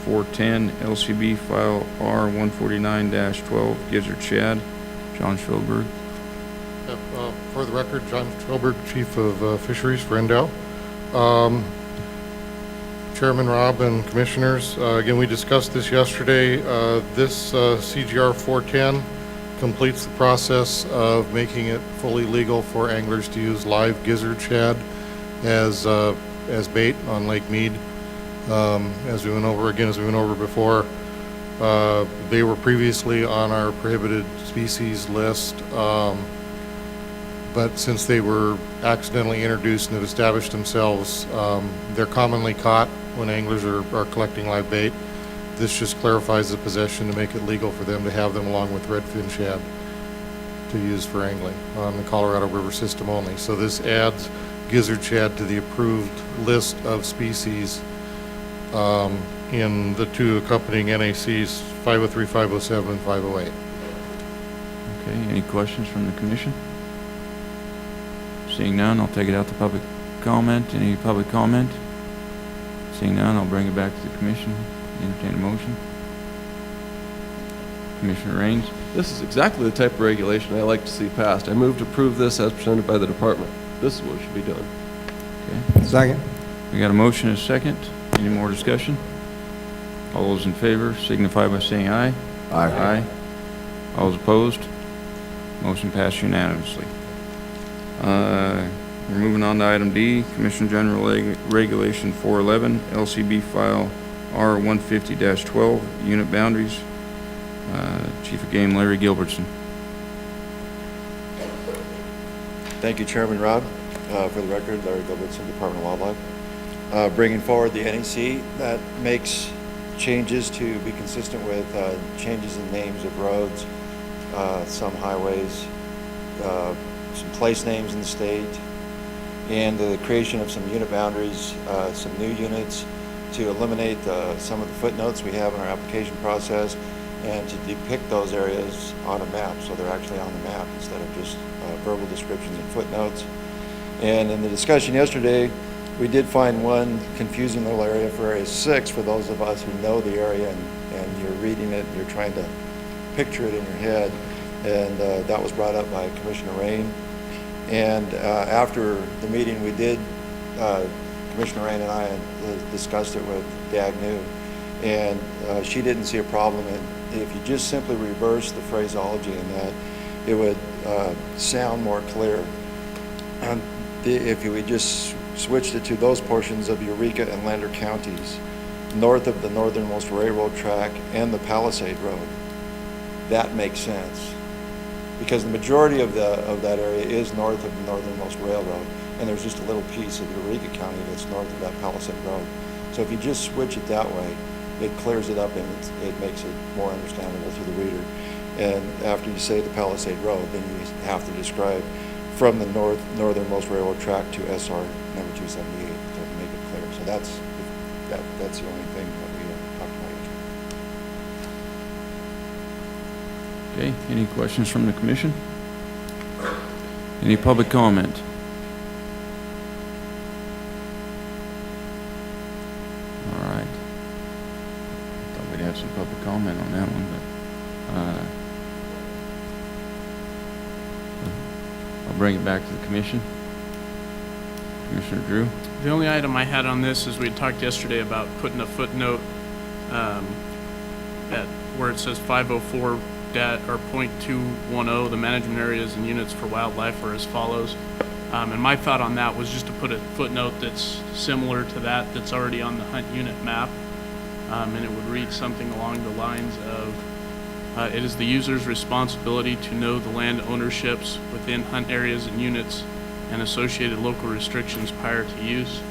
410, LCB File R149-12, Gizzard Shad. John Schulberg. For the record, John Schulberg, Chief of Fisheries for Endell. Chairman Rob and Commissioners, again, we discussed this yesterday. This CGR 410 completes the process of making it fully legal for anglers to use live gizzard shad as bait on Lake Mead. As we went over before, they were previously on our prohibited species list, but since they were accidentally introduced and have established themselves, they're commonly caught when anglers are collecting live bait. This just clarifies the possession to make it legal for them to have them along with redfin shad to use for angling on the Colorado River system only. So this adds gizzard shad to the approved list of species in the two accompanying NACs 503, 507, and 508. Okay, any questions from the commission? Seeing none, I'll take it out to public comment. Any public comment? Seeing none, I'll bring it back to the commission. Entertain a motion. Commissioner Raines. This is exactly the type of regulation I like to see passed. I move to approve this as presented by the department. This is what should be done. Okay. Second. We got a motion and a second. Any more discussion? All those in favor signify by saying aye. Aye. Aye. All those opposed? Motion passed unanimously. We're moving on to item D, Commission General Regulation 411, LCB File R150-12, Unit Boundaries. Chief of Game Larry Gilbertson. Thank you, Chairman Rob. For the record, Larry Gilbertson, Department of Wildlife. Bringing forward the NEC that makes changes to be consistent with changes in names of roads, some highways, some place names in the state, and the creation of some unit boundaries, some new units to eliminate some of the footnotes we have in our application process and to depict those areas on a map so they're actually on the map instead of just verbal descriptions and footnotes. And in the discussion yesterday, we did find one confusing little area for Area 6 for those of us who know the area and you're reading it and you're trying to picture it in your head. And that was brought up by Commissioner Rain. And after the meeting we did, Commissioner Rain and I discussed it with Dagnu, and she didn't see a problem. And if you just simply reverse the phraseology in that, it would sound more clear. And if you would just switched it to those portions of Eureka and Lander counties, north of the northernmost railroad track and the Palisade Road, that makes sense. Because the majority of that area is north of the northernmost railroad, and there's just a little piece of Eureka County that's north of that Palisade Road. So if you just switch it that way, it clears it up and it makes it more understandable to the reader. And after you say the Palisade Road, then you have to describe from the northernmost railroad track to SR number 278 to make it clear. So that's the only thing that we talked about. Okay, any questions from the commission? Any public comment? All right. I thought we'd have some public comment on that one, but I'll bring it back to the commission. Commissioner Drew? The only item I had on this is we had talked yesterday about putting a footnote at where it says 504 or 0.210, the management areas and units for wildlife are as follows. And my thought on that was just to put a footnote that's similar to that's already on the hunt unit map. And it would read something along the lines of, it is the user's responsibility to know the land ownerships within hunt areas and units and associated local restrictions prior to use.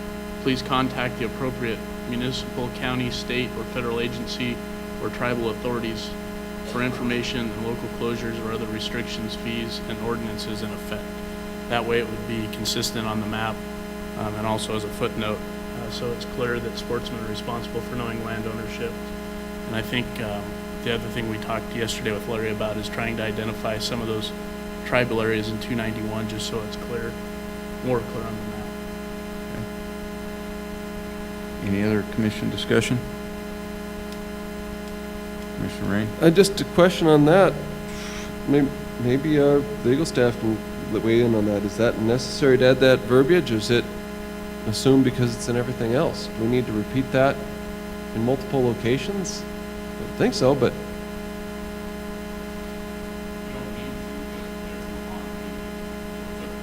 Please contact the appropriate municipal, county, state, or federal agency or tribal authorities for information and local closures or other restrictions, fees, and ordinances in effect. That way it would be consistent on the map and also as a footnote, so it's clear that sportsmen are responsible for knowing land ownership. And I think the other thing we talked yesterday with Larry about is trying to identify some of those tribal areas in 291 just so it's clear, more clear on the map. Okay. Any other commission discussion? Commissioner Rain? Just a question on that. Maybe our legal staff can weigh in on that. Is that necessary to add that verbiage, or is it assumed because it's in everything else? Do we need to repeat that in multiple locations? I don't think so, but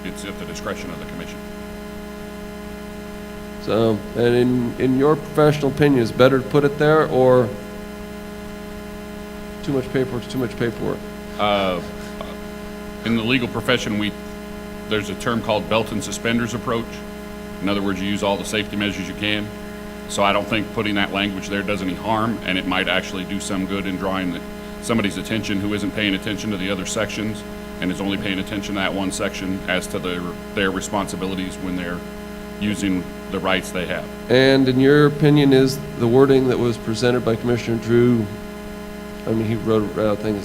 It's at the discretion of the commission. so, and in your professional opinion, is it better to put it there, or too much paperwork is too much paperwork? In the legal profession, there's a term called belt and suspenders approach. In other words, you use all the safety measures you can. So I don't think putting that language there does any harm, and it might actually do some good in drawing somebody's attention who isn't paying attention to the other sections and is only paying attention to that one section as to their responsibilities when they're using the rights they have. And in your opinion, is the wording that was presented by Commissioner Drew, I mean, he wrote a thing,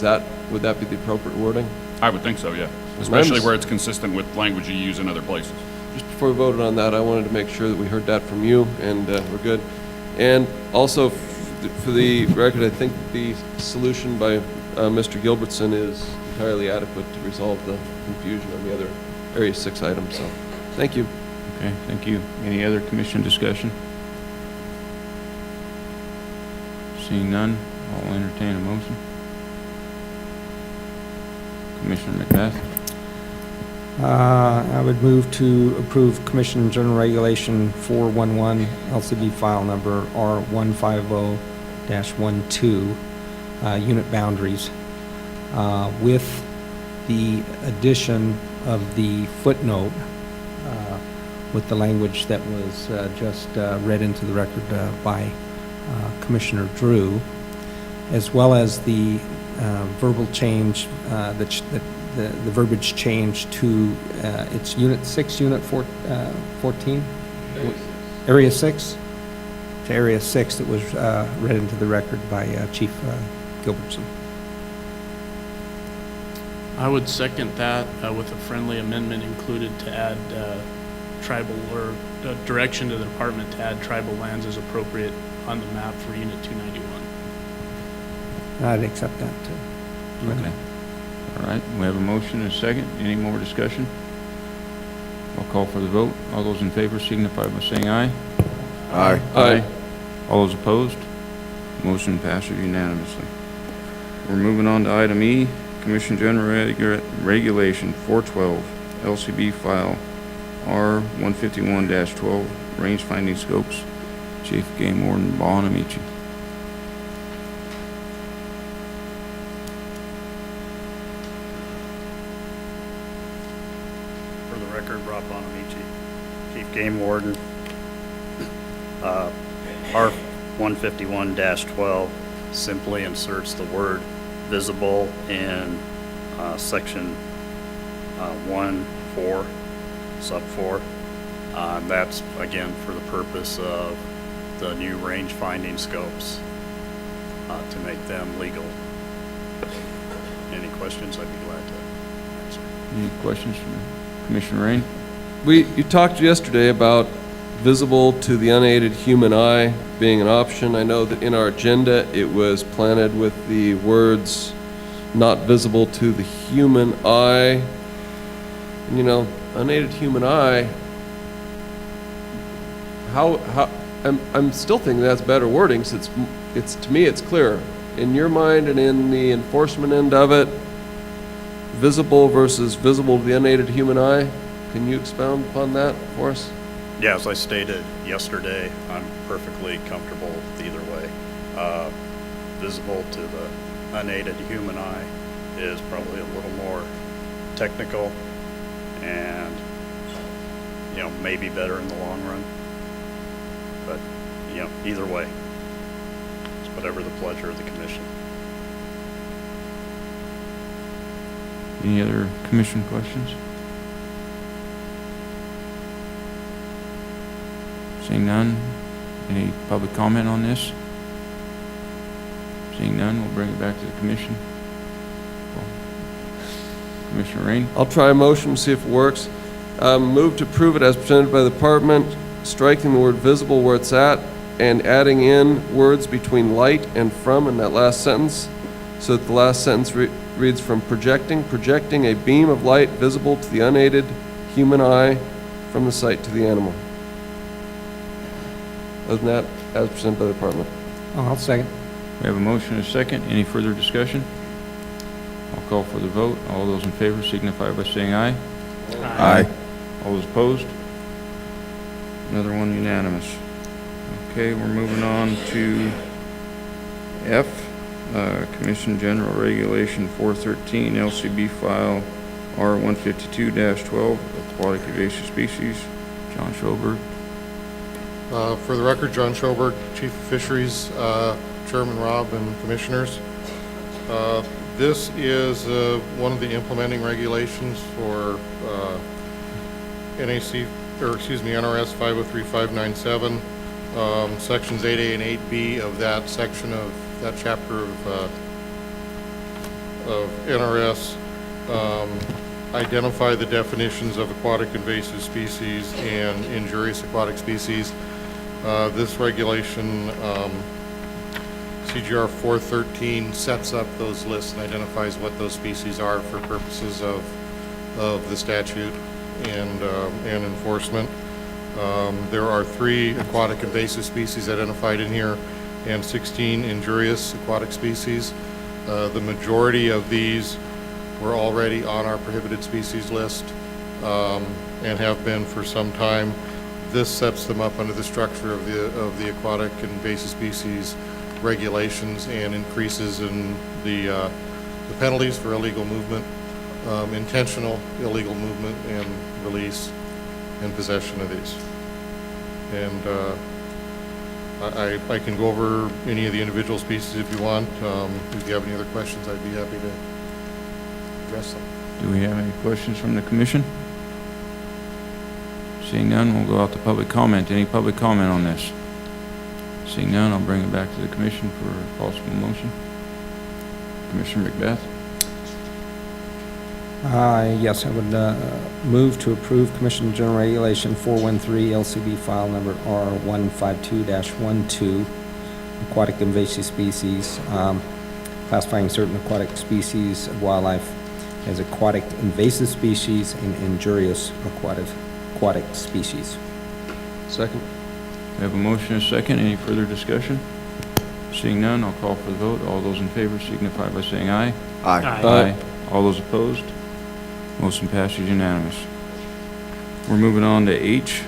would that be the appropriate wording? I would think so, yeah. Especially where it's consistent with language you use in other places. Just before we voted on that, I wanted to make sure that we heard that from you, and we're good. And also, for the record, I think the solution by Mr. Gilbertson is entirely adequate to resolve the confusion on the other Area 6 items, so, thank you. Okay, thank you. Any other commission discussion? Seeing none, I'll entertain a motion. Commissioner McBeth? I would move to approve Commission General Regulation 411, LCB file number R150-12, unit boundaries, with the addition of the footnote with the language that was just read into the record by Commissioner Drew, as well as the verbal change, the verbiage change to it's Unit 6, Unit 14? Area 6? To Area 6 that was read into the record by Chief Gilbertson. I would second that with a friendly amendment included to add tribal, or direction to the department to add tribal lands as appropriate on the map for Unit 291. I'd accept that, too. Okay. All right, we have a motion and a second. Any more discussion? I'll call for the vote. All those in favor signify by saying aye. Aye. Aye. All those opposed? Motion passes unanimously. We're moving on to item E, Commission General Regulation 412, LCB File R151-12, Range Finding Scopes. Chief Game Warden Buonamici. For the record, Rob Buonamici, Chief Game Warden. R151-12 simply inserts the word visible in section 1(4), sub 4. That's, again, for the purpose of the new range finding scopes to make them legal. Any questions, I'd be glad to answer. Any questions from Commissioner Rain? You talked yesterday about visible to the unaided human eye being an option. I know that in our agenda, it was planted with the words not visible to the human eye. And, you know, unaided human eye, I'm still thinking that's better wording, so it's to me, it's clear. In your mind and in the enforcement end of it, visible versus visible to the unaided human eye, can you expound upon that for us? Yeah, as I stated yesterday, I'm perfectly comfortable with either way. Visible to the unaided human eye is probably a little more technical and, you know, maybe better in the long run. But, you know, either way, it's whatever the pleasure of the commission. Any other commission questions? Seeing none, any public comment on this? Seeing none, we'll bring it back to the commission. Commissioner Rain? I'll try a motion, see if it works. Move to approve it as presented by the department, striking the word visible where it's at, and adding in words between light and from in that last sentence, so that the last sentence reads from projecting a beam of light visible to the unaided human eye from the site to the animal. Other than that, as presented by the department. I'll second. We have a motion and a second. Any further discussion? I'll call for the vote. All those in favor signify by saying aye. Aye. All those opposed? Another one unanimous. Okay, we're moving on to F, Commission General Regulation 413, LCB File R152-12, Aquatic Invasive Species. John Schoberg. For the record, John Schoberg, Chief of Fisheries, Chairman Rob, and Commissioners. This is one of the implementing regulations for NRS 503597, sections 8A and 8B of that section of that chapter of NRS identify the definitions of aquatic invasive species and injurious aquatic species. This regulation, CGR 413, sets up those lists and identifies what those species are for purposes of the statute and enforcement. There are 3 aquatic invasive species identified in here and 16 injurious aquatic species. The majority of these were already on our prohibited species list and have been for some time. This sets them up under the structure of the aquatic invasive species regulations and increases in the penalties for illegal movement, intentional illegal movement and release and possession of these. And I can go over any of the individual species if you want. If you have any other questions, I'd be happy to address them. Do we have any questions from the commission? Seeing none, we'll go out to public comment. Any public comment on this? Seeing none, I'll bring it back to the commission for a possible motion. Commissioner Macbeth? Yes, I would move to approve Commission General Regulation 413, LCB File Number R152-12, Aquatic Invasive Species, classifying certain aquatic species of wildlife as aquatic invasive species and injurious aquatic species. Second. We have a motion and a second. Any further discussion? Seeing none, I'll call for the vote. All those in favor signify by saying aye. Aye. All those opposed? Motion passes unanimous. We're moving on to H,